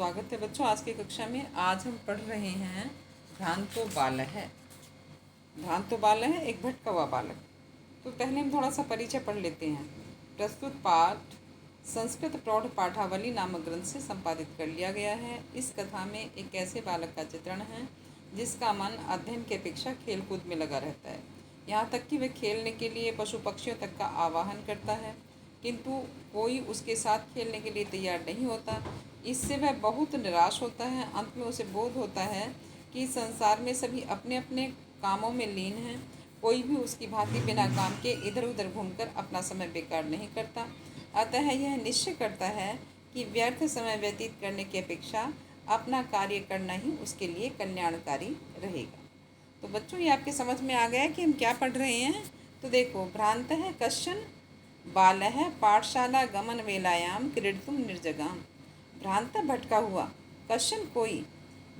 स्वागत है बच्चों। आज की कक्षा में आज हम पढ़ रहे हैं भ्रांतो बालः। भ्रांतो बालः एक भटका हुआ बालक। तो पहले हम थोड़ा सा परिचय पढ़ लेते हैं। प्रस्तुत पाठ संस्कृत प्रौढ़ पाठावली नामक ग्रंथ से संपादित कर लिया गया है। इस कथा में एक ऐसे बालक का चित्रण है जिसका मन अध्ययन की अपेक्षा खेलकूद में लगा रहता है। यहाँ तक कि वह खेलने के लिए पशु पक्षियों तक का आवाहन करता है, किंतु कोई उसके साथ खेलने के लिए तैयार नहीं होता। इससे वह बहुत निराश होता है। अंत में उसे बोध होता है कि संसार में सभी अपने अपने कामों में लीन हैं। कोई भी उसकी भांति बिना काम के इधर उधर घूमकर अपना समय बेकार नहीं करता। अतः यह निश्चय करता है कि व्यर्थ समय व्यतीत करने की अपेक्षा अपना कार्य करना ही उसके लिए कल्याणकारी रहेगा। तो बच्चों, ये आपके समझ में आ गया कि हम क्या पढ़ रहे हैं। तो देखो, भ्रांत है कश्चन बालः पाठशाला गमन वेलायाम क्रीडितुम निर्जगाम। भ्रांत भटका हुआ, कश्चन कोई,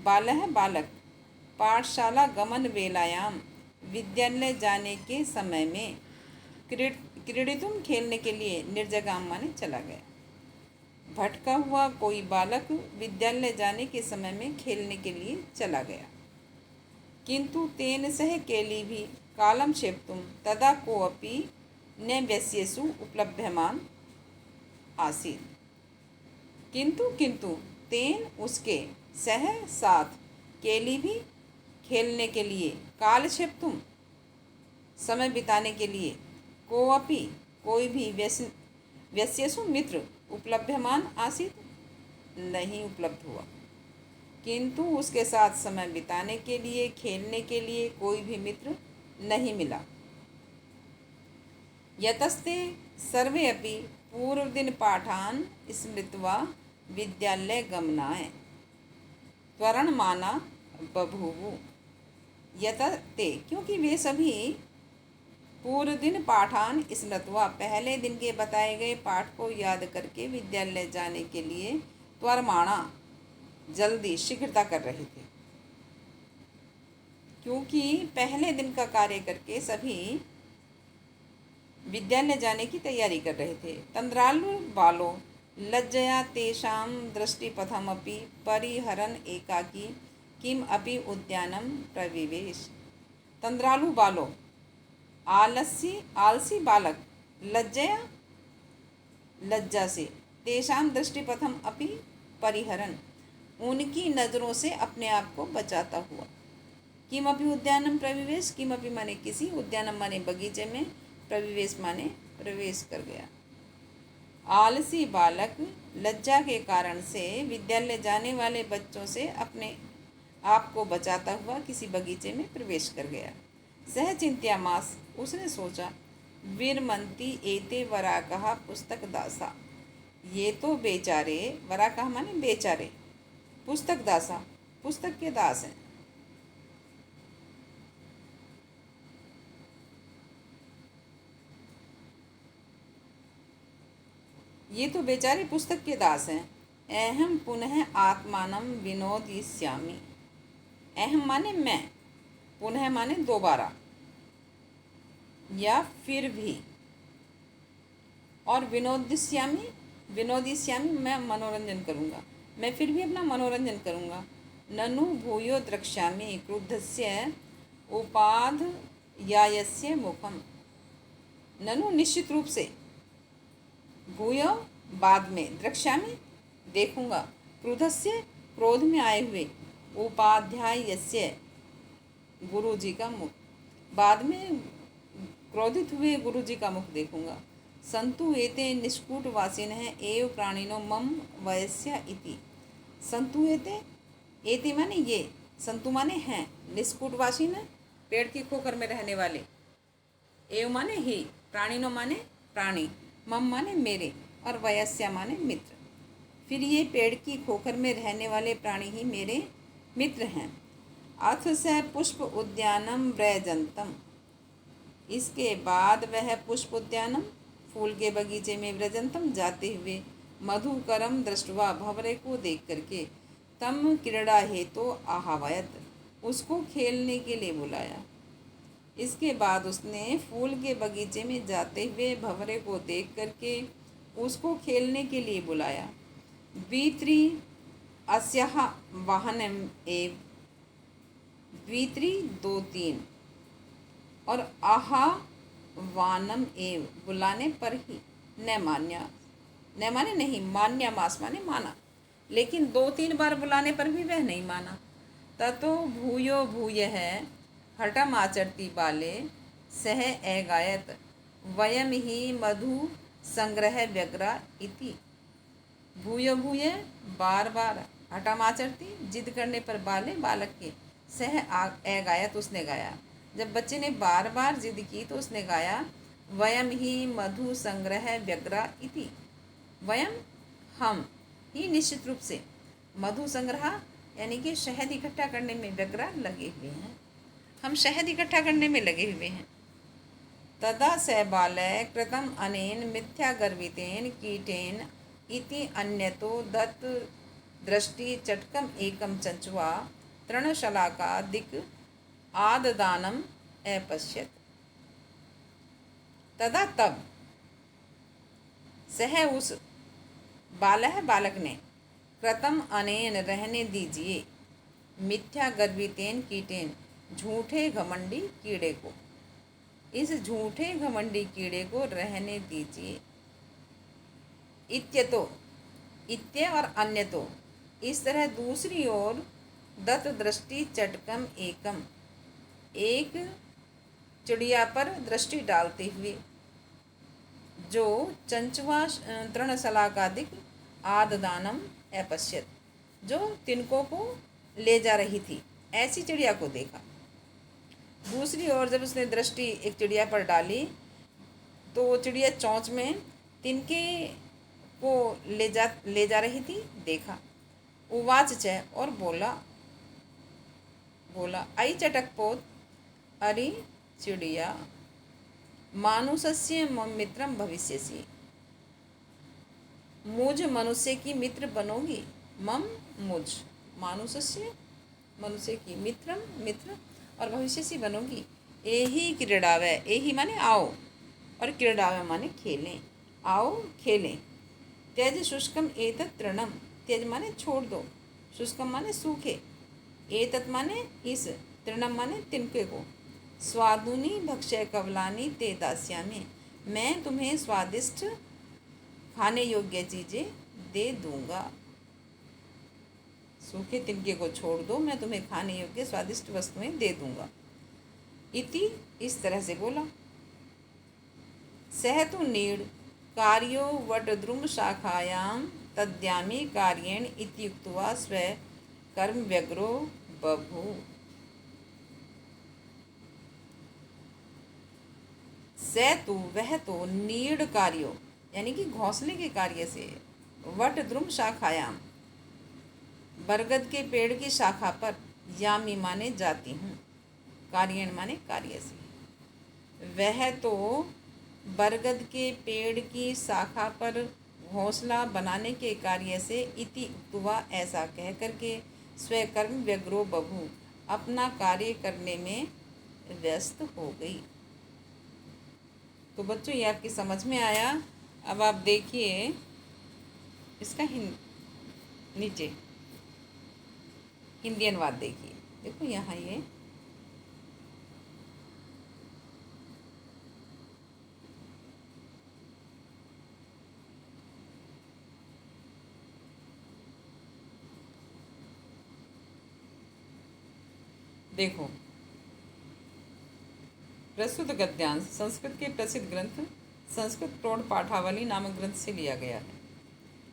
बालः बालक, पाठशाला गमन वेलायाम विद्यालय जाने के समय में, क्रीडितुम खेलने के लिए, निर्जगाम माने चला गया। भटका हुआ कोई बालक विद्यालय जाने के समय में खेलने के लिए चला गया। किंतु तेन सह केली भी कालम क्षेप्तुम तदा कोऽपि न व्यस्येषु उपलभ्यमान आसीत्। किंतु तेन उसके सह साथ केली भी खेलने के लिए, कालक्षेप्तुम समय बिताने के लिए, कोऽपि कोई भी, व्यस्येषु मित्र, उपलभ्यमान आसीत् नहीं उपलब्ध हुआ। किंतु उसके साथ समय बिताने के लिए, खेलने के लिए कोई भी मित्र नहीं मिला। यतस्ते सर्वे अपि पूर्वदिन पाठान स्मृत्वा विद्यालय गमनाय त्वरणमाना बभूवु। यतते क्योंकि वे सभी पूर्व दिन पाठान स्मृत्वा पहले दिन के बताए गए पाठ को याद करके विद्यालय जाने के लिए त्वरमाणा जल्दी, शीघ्रता कर रहे थे। क्योंकि पहले दिन का कार्य करके सभी विद्यालय जाने की तैयारी कर रहे थे। तंद्रालु बालो लज्जया तेषां दृष्टिपथमपि परिहरन् एकाकी किम अपि उद्यानं प्रविवेश। तंद्रालु बालो, आलसी बालक, लज्जा से, तेषां दृष्टिपथम अपि परिहरन् उनकी नज़रों से अपने आप को बचाता हुआ, किम अपि उद्यानम प्रविवेश, किम अपि माने किसी, उद्यानम माने बगीचे में, प्रविवेश माने प्रवेश कर गया। आलसी बालक लज्जा के कारण से विद्यालय जाने वाले बच्चों से अपने आप को बचाता हुआ किसी बगीचे में प्रवेश कर गया। सह चिंत्यामास, उसने सोचा, वीरमंती एते वराकः पुस्तक दासा, ये तो बेचारे, वराकः माने बेचारे, पुस्तक दासा पुस्तक के दास हैं। ये तो बेचारे पुस्तक के दास हैं। अहम पुनः आत्मानं विनोदयिष्यामि। अहम माने मैं, पुनः माने दोबारा या फिर भी, और विनोदयिष्यामि मैं मनोरंजन करूँगा, मैं फिर भी अपना मनोरंजन करूँगा। ननु भूयो द्रक्ष्यामि क्रुद्धस्य उपाध्यायस्य मुखम। ननु निश्चित रूप से, भूयो बाद में, द्रक्ष्यामि देखूँगा, क्रुद्धस्य क्रोध में आए हुए, उपाध्यायस्य गुरुजी का मुख, बाद में क्रोधित हुए गुरुजी का मुख देखूँगा। संतु एते निष्कूटवासिनः एव प्राणिनो मम वयस्य इति। संतु एते माने ये, संतु माने हैं, निष्कूटवासिन पेड़ की खोखर में रहने वाले, एव माने ही, प्राणिनो माने प्राणी, मम माने मेरे, और वयस्य माने मित्र। फिर ये पेड़ की खोखर में रहने वाले प्राणी ही मेरे मित्र हैं। अथ स पुष्प उद्यानम व्रजंतम, इसके बाद वह पुष्प उद्यानम, फूल के बगीचे में, व्रजंतम जाते हुए, मधुकरम दृष्टवा भंवरे को देख करके, तम क्रीड़ा हेतु आह्वयत, उसको खेलने के लिए बुलाया। इसके बाद उसने फूल के बगीचे में जाते हुए भंवरे को देख करके उसको खेलने के लिए बुलाया। द्वित्री अस्याः वाहनम् एव द्वित्री 2-3 और आह्वानम एव बुलाने पर ही न मान्या, न माने नहीं, मान्या मास माने माना, लेकिन 2-3 बार बुलाने पर भी वह नहीं माना। ततो भूयो भूयः हठमाचरति बाले सह अगायत वयम ही मधु संग्रह व्यग्रा इति। भूयो भूय बार बार, हठमाचरति जिद करने पर बाले बालक के, सह अगायत उसने गाया। जब बच्चे ने बार बार जिद की तो उसने गाया वयम ही मधु संग्रह व्यग्रा इति। वयम हम ही निश्चित रूप से, मधु संग्रह यानी कि शहद इकट्ठा करने में व्यग्रा लगे हुए हैं, हम शहद इकट्ठा करने में लगे हुए हैं। तदा स बालः कृतम अनेन मिथ्या गर्वितेन कीटेन इति अन्यतो दत्त दृष्टि चटकम एकम चंचुआ तृणशलाका दिक् आददानम अपश्यत। तदा तब सह उस बालः बालक ने कृतम अनेन रहने दीजिए मिथ्या गर्वितेन कीटेन झूठे घमंडी कीड़े को, इस झूठे घमंडी कीड़े को रहने दीजिए। इत्यतो, इत्य और अन्य तो, इस तरह दूसरी ओर दत्त दृष्टि चटकम एकम, एक चिड़िया पर दृष्टि डालते हुए, जो चंचुआ तृणशलाकादिक आददानम अपश्यत, जो तिनकों को ले जा रही थी, ऐसी चिड़िया को देखा। दूसरी ओर जब उसने दृष्टि एक चिड़िया पर डाली तो वो चिड़िया चोंच में तिनके को ले जा रही थी, देखा। उवाच च, और बोला आई चटकपोत, अरे चिड़िया, मानुषस्य मम मित्रम भविष्यसि, मुझ मनुष्य की मित्र बनोगी। मम मुझ, मानुषस्य मनुष्य की, मित्रम मित्र, और भविष्यसि बनोगी। एही क्रीड़ावे, एही माने आओ, और क्रीड़ावे माने खेलें, आओ खेलें। त्यज शुष्कम एतत् तृणम, त्यज माने छोड़ दो, शुष्कम माने सूखे, एतत् माने इस, तृणम माने तिनके को। स्वादुनी भक्ष्य कवलानी ते दास्यामि, मैं तुम्हें स्वादिष्ट खाने योग्य चीज़ें दे दूंगा। सूखे तिनके को छोड़ दो, मैं तुम्हें खाने योग्य स्वादिष्ट वस्तुएं दे दूंगा। इति, इस तरह से बोला। सह तु नीड़ कार्यो वटद्रुम शाखायां तद्यामी कार्येण इत्युक्त्वा स्व कर्म व्यग्रो बभू। स तु, वह तो, नीड़ कार्यो यानी कि घोंसले के कार्य से, वट द्रुम शाखायाम, बरगद के पेड़ की शाखा पर, यामी माने जाती हूँ, कार्यण माने कार्य से, वह तो बरगद के पेड़ की शाखा पर घोंसला बनाने के कार्य से, इति उक्त्वा ऐसा कह करके, स्वकर्म व्यग्रो बभू, अपना कार्य करने में व्यस्त हो गई। तो बच्चों ये आपकी समझ में आया। अब आप देखिए इसका नीचे हिंदी अनुवाद देखिए, देखो यहाँ ये देखो। प्रस्तुत गद्यांश संस्कृत के प्रसिद्ध ग्रंथ संस्कृत प्रौढ़ पाठावली नामक ग्रंथ से लिया गया है।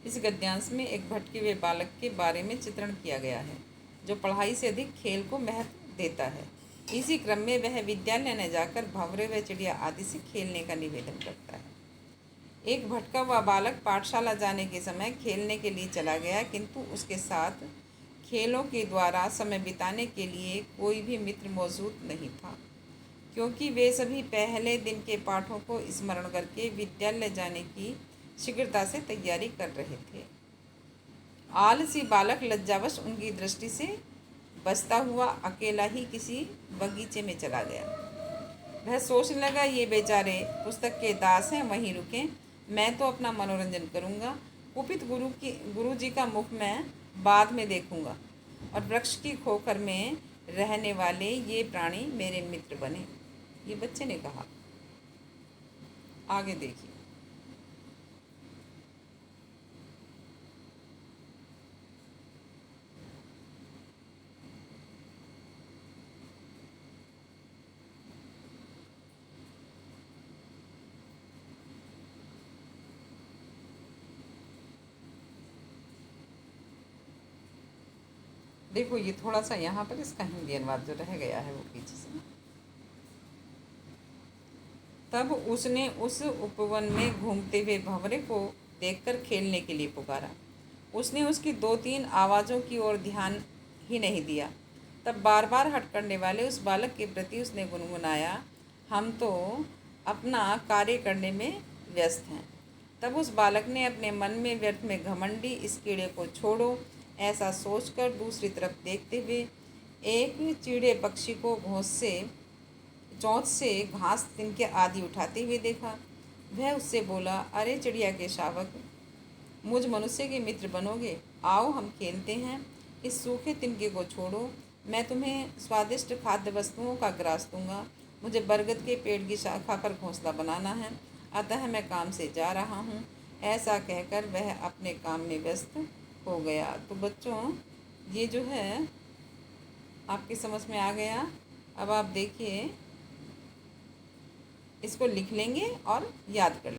इस गद्यांश में एक भटके हुए बालक के बारे में चित्रण किया गया है, जो पढ़ाई से अधिक खेल को महत्व देता है। इसी क्रम में वह विद्यालय न जाकर भंवरे व चिड़िया आदि से खेलने का निवेदन करता है। एक भटका हुआ बालक पाठशाला जाने के समय खेलने के लिए चला गया, किंतु उसके साथ खेलों के द्वारा समय बिताने के लिए कोई भी मित्र मौजूद नहीं था, क्योंकि वे सभी पहले दिन के पाठों को स्मरण करके विद्यालय जाने की शीघ्रता से तैयारी कर रहे थे। आलसी बालक लज्जावश उनकी दृष्टि से बचता हुआ अकेला ही किसी बगीचे में चला गया। वह सोचने लगा, ये बेचारे पुस्तक के दास हैं, वहीं रुकें, मैं तो अपना मनोरंजन करूंगा। कुपित गुरु जी का मुख मैं बाद में देखूंगा, और वृक्ष की खोखर में रहने वाले ये प्राणी मेरे मित्र बने। ये बच्चे ने कहा। आगे देखिए। देखो, ये थोड़ा सा यहाँ पर इसका हिंदी अनुवाद जो रह गया है वो पीछे से। तब उसने उस उपवन में घूमते हुए भंवरे को देखकर खेलने के लिए पुकारा। उसने उसकी 2-3 आवाज़ों की ओर ध्यान ही नहीं दिया। तब बार बार हट करने वाले उस बालक के प्रति उसने गुनगुनाया, हम तो अपना कार्य करने में व्यस्त हैं। तब उस बालक ने अपने मन में व्यर्थ में घमंडी इस कीड़े को छोड़ो ऐसा सोचकर दूसरी तरफ देखते हुए एक चिड़े पक्षी को चोंच से घास तिनके आदि उठाते हुए देखा। वह उससे बोला, अरे चिड़िया के शावक, मुझ मनुष्य के मित्र बनोगे? आओ हम खेलते हैं। इस सूखे तिनके को छोड़ो, मैं तुम्हें स्वादिष्ट खाद्य वस्तुओं का ग्रास दूंगा। मुझे बरगद के पेड़ की शाखा पर घोंसला बनाना है, अतः मैं काम से जा रहा हूँ। ऐसा कहकर वह अपने काम में व्यस्त हो गया। तो बच्चों, ये जो है आपकी समझ में आ गया। अब आप देखिए, इसको लिख लेंगे और याद कर लेंगे।